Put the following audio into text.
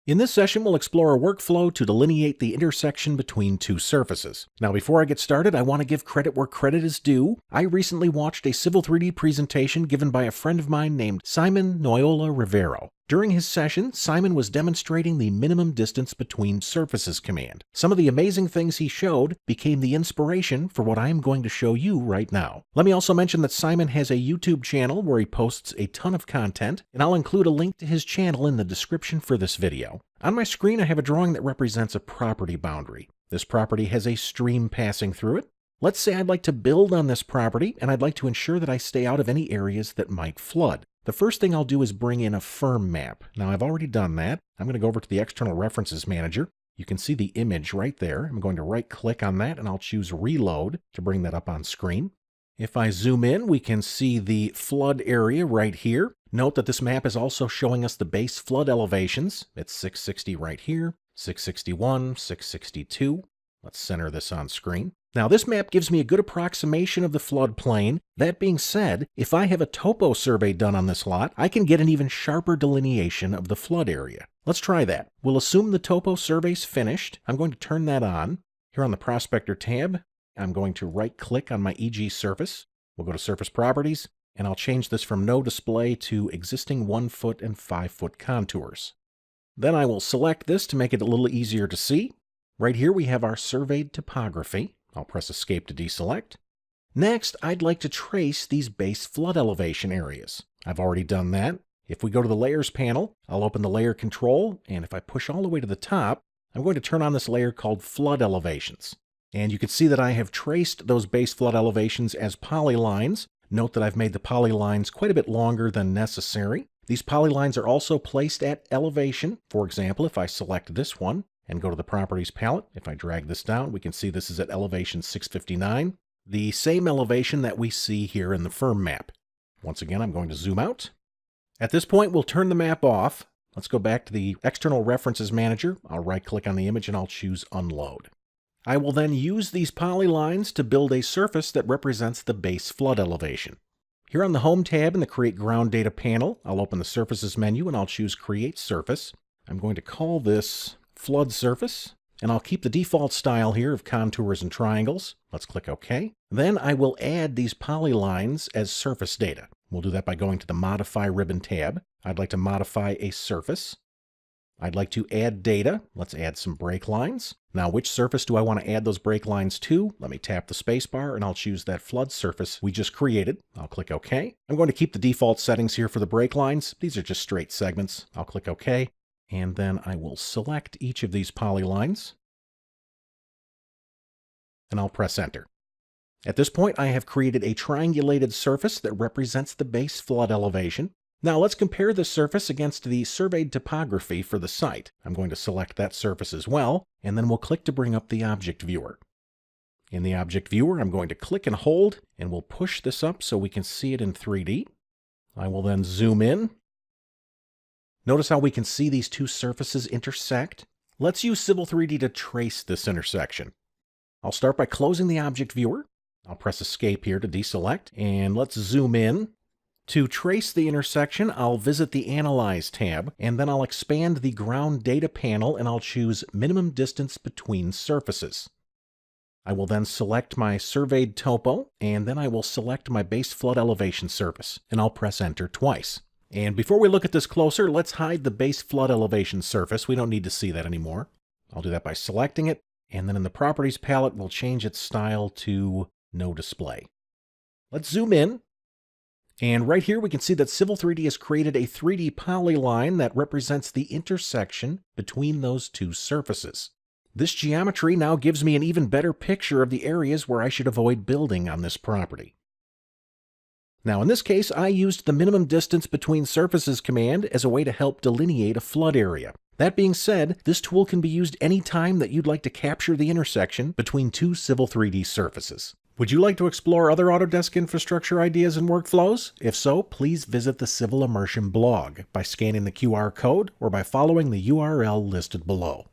In this session, we'll explore a workflow to delineate the intersection between two surfaces. Now, before I get started, I want to give credit where credit is due. I recently watched a Civil 3D presentation given by a friend of mine named Simon Noyola Rivero. During his session, Simon was demonstrating the minimum distance between surfaces command. Some of the amazing things he showed became the inspiration for what I am going to show you right now. Let me also mention that Simon has a YouTube channel where he posts a ton of content, and I'll include a link to his channel in the description for this video. On my screen, I have a drawing that represents a property boundary. This property has a stream passing through it. Let's say I'd like to build on this property, and I'd like to ensure that I stay out of any areas that might flood. The first thing I'll do is bring in a firm map. Now, I've already done that. I'm going to go over to the External References Manager. You can see the image right there. I'm going to right-click on that, and I'll choose Reload to bring that up on screen. If I zoom in, we can see the flood area right here. Note that this map is also showing us the base flood elevations. It's 660 right here, 661, 662. Let's center this on screen. Now, this map gives me a good approximation of the floodplain. That being said, if I have a topo survey done on this lot, I can get an even sharper delineation of the flood area. Let's try that. We'll assume the topo survey's finished. I'm going to turn that on. Here on the Prospector tab, I'm going to right-click on my EG surface. We'll go to Surface Properties, and I'll change this from No Display to Existing 1-foot and 5-foot contours. Then I will select this to make it a little easier to see. Right here we have our surveyed topography. I'll press Escape to deselect. Next, I'd like to trace these base flood elevation areas. I've already done that. If we go to the Layers panel, I'll open the Layer Control, and if I push all the way to the top, I'm going to turn on this layer called Flood Elevations. And you can see that I have traced those base flood elevations as polylines. Note that I've made the polylines quite a bit longer than necessary. These polylines are also placed at elevation. For example, if I select this one, and go to the Properties palette. If I drag this down, we can see this is at elevation 659, the same elevation that we see here in the firm map. Once again, I'm going to zoom out. At this point, we'll turn the map off. Let's go back to the External References Manager. I'll right-click on the image and I'll choose Unload. I will then use these polylines to build a surface that represents the base flood elevation. Here on the Home tab in the Create Ground Data panel, I'll open the Surfaces menu and I'll choose Create Surface. I'm going to call this Flood Surface, and I'll keep the default style here of contours and triangles. Let's click OK. Then I will add these polylines as surface data. We'll do that by going to the Modify ribbon tab. I'd like to modify a surface. I'd like to add data. Let's add some break lines. Now, which surface do I want to add those break lines to? Let me tap the spacebar and I'll choose that flood surface we just created. I'll click OK. I'm going to keep the default settings here for the break lines. These are just straight segments. I'll click OK. And then I will select each of these polylines, and I'll press Enter. At this point, I have created a triangulated surface that represents the base flood elevation. Now let's compare this surface against the surveyed topography for the site. I'm going to select that surface as well, and then we'll click to bring up the Object Viewer. In the Object Viewer, I'm going to click and hold, and we'll push this up so we can see it in 3D. I will then zoom in. Notice how we can see these two surfaces intersect. Let's use Civil 3D to trace this intersection. I'll start by closing the Object Viewer. I'll press Escape here to deselect, and let's zoom in. To trace the intersection, I'll visit the Analyze tab, and then I'll expand the Ground Data panel, and I'll choose Minimum Distance Between Surfaces. I will then select my surveyed topo, and then I will select my base flood elevation surface, and I'll press Enter twice. And before we look at this closer, let's hide the base flood elevation surface. We don't need to see that anymore. I'll do that by selecting it, and then in the Properties palette, we'll change its style to No Display. Let's zoom in, and right here we can see that Civil 3D has created a 3D polyline that represents the intersection between those two surfaces. This geometry now gives me an even better picture of the areas where I should avoid building on this property. Now in this case, I used the Minimum Distance Between Surfaces command as a way to help delineate a flood area. That being said, this tool can be used any time that you'd like to capture the intersection between two Civil 3D surfaces. Would you like to explore other Autodesk infrastructure ideas and workflows? If so, please visit the Civil Immersion blog by scanning the QR code or by following the URL listed below.